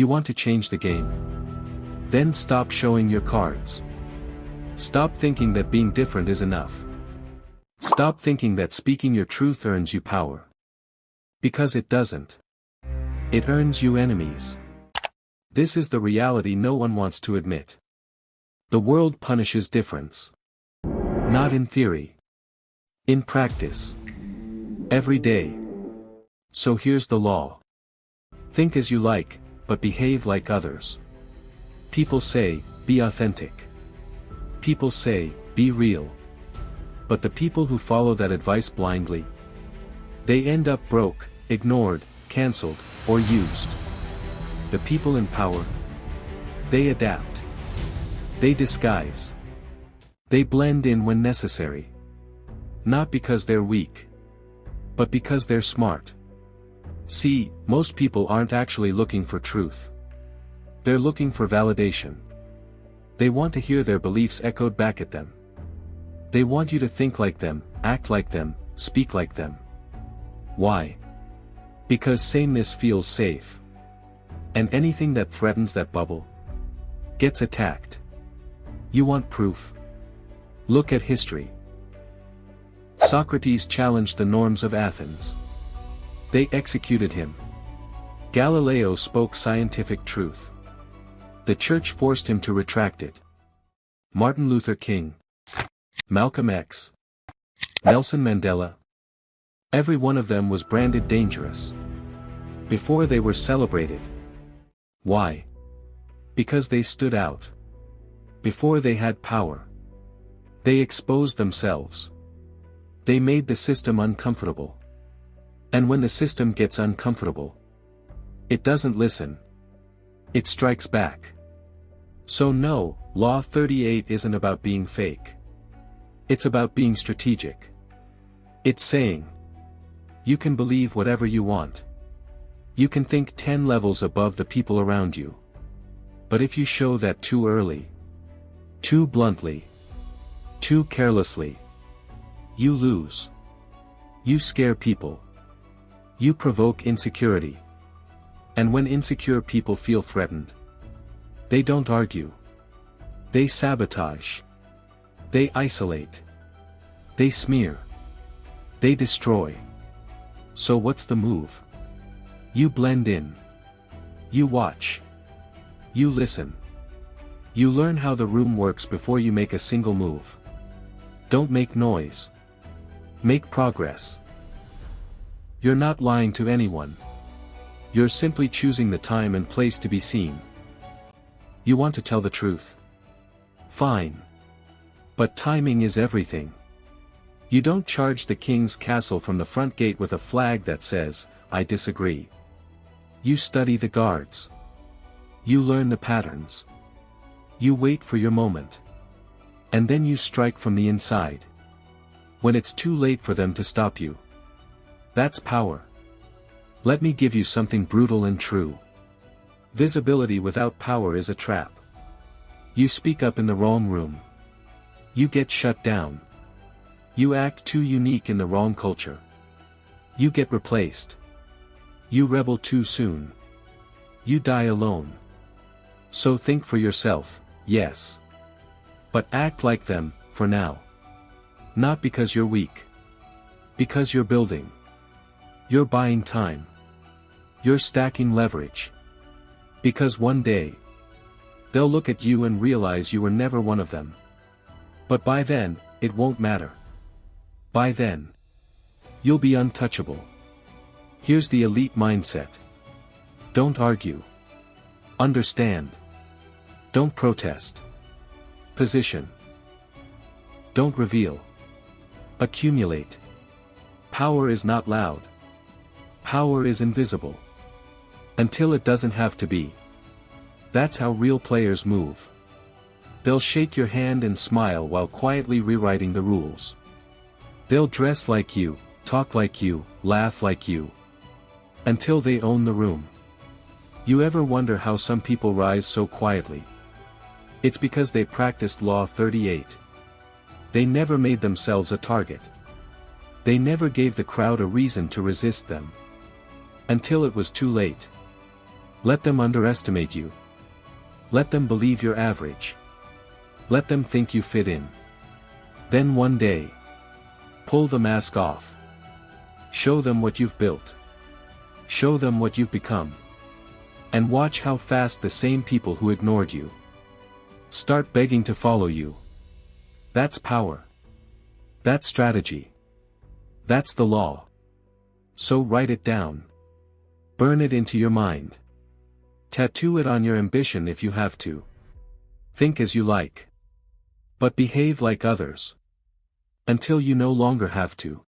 You want to change the game? Then stop showing your cards. Stop thinking that being different is enough. Stop thinking that speaking your truth earns you power. Because it doesn't. It earns you enemies. This is the reality no one wants to admit. The world punishes difference. Not in theory. In practice. Every day. So here's the law. Think as you like, but behave like others. People say, be authentic. People say, be real. But the people who follow that advice blindly, they end up broke, ignored, cancelled, or used. The people in power, they adapt. They disguise. They blend in when necessary. Not because they're weak, but because they're smart. See, most people aren't actually looking for truth. They're looking for validation. They want to hear their beliefs echoed back at them. They want you to think like them, act like them, speak like them. Why? Because sameness feels safe. And anything that threatens that bubble gets attacked. You want proof? Look at history. Socrates challenged the norms of Athens. They executed him. Galileo spoke scientific truth. The church forced him to retract it. Martin Luther King. Malcolm X. Nelson Mandela. Every one of them was branded dangerous. Before they were celebrated. Why? Because they stood out. Before they had power. They exposed themselves. They made the system uncomfortable. And when the system gets uncomfortable, it doesn't listen. It strikes back. So no, Law 38 isn't about being fake. It's about being strategic. It's saying, you can believe whatever you want. You can think 10 levels above the people around you. But if you show that too early, too bluntly, too carelessly, you lose. You scare people. You provoke insecurity. And when insecure people feel threatened, they don't argue. They sabotage. They isolate. They smear. They destroy. So what's the move? You blend in. You watch. You listen. You learn how the room works before you make a single move. Don't make noise. Make progress. You're not lying to anyone. You're simply choosing the time and place to be seen. You want to tell the truth? Fine. But timing is everything. You don't charge the king's castle from the front gate with a flag that says, I disagree. You study the guards. You learn the patterns. You wait for your moment. And then you strike from the inside. When it's too late for them to stop you. That's power. Let me give you something brutal and true. Visibility without power is a trap. You speak up in the wrong room. You get shut down. You act too unique in the wrong culture. You get replaced. You rebel too soon. You die alone. So think for yourself, yes. But act like them, for now. Not because you're weak. Because you're building. You're buying time. You're stacking leverage. Because one day, they'll look at you and realize you were never one of them. But by then, it won't matter. By then, you'll be untouchable. Here's the elite mindset. Don't argue. Understand. Don't protest. Position. Don't reveal. Accumulate. Power is not loud. Power is invisible. Until it doesn't have to be. That's how real players move. They'll shake your hand and smile while quietly rewriting the rules. They'll dress like you, talk like you, laugh like you. Until they own the room. You ever wonder how some people rise so quietly? It's because they practiced Law 38. They never made themselves a target. They never gave the crowd a reason to resist them. Until it was too late. Let them underestimate you. Let them believe you're average. Let them think you fit in. Then one day, pull the mask off. Show them what you've built. Show them what you've become. And watch how fast the same people who ignored you start begging to follow you. That's power. That's strategy. That's the law. So write it down. Burn it into your mind. Tattoo it on your ambition if you have to. Think as you like. But behave like others. Until you no longer have to.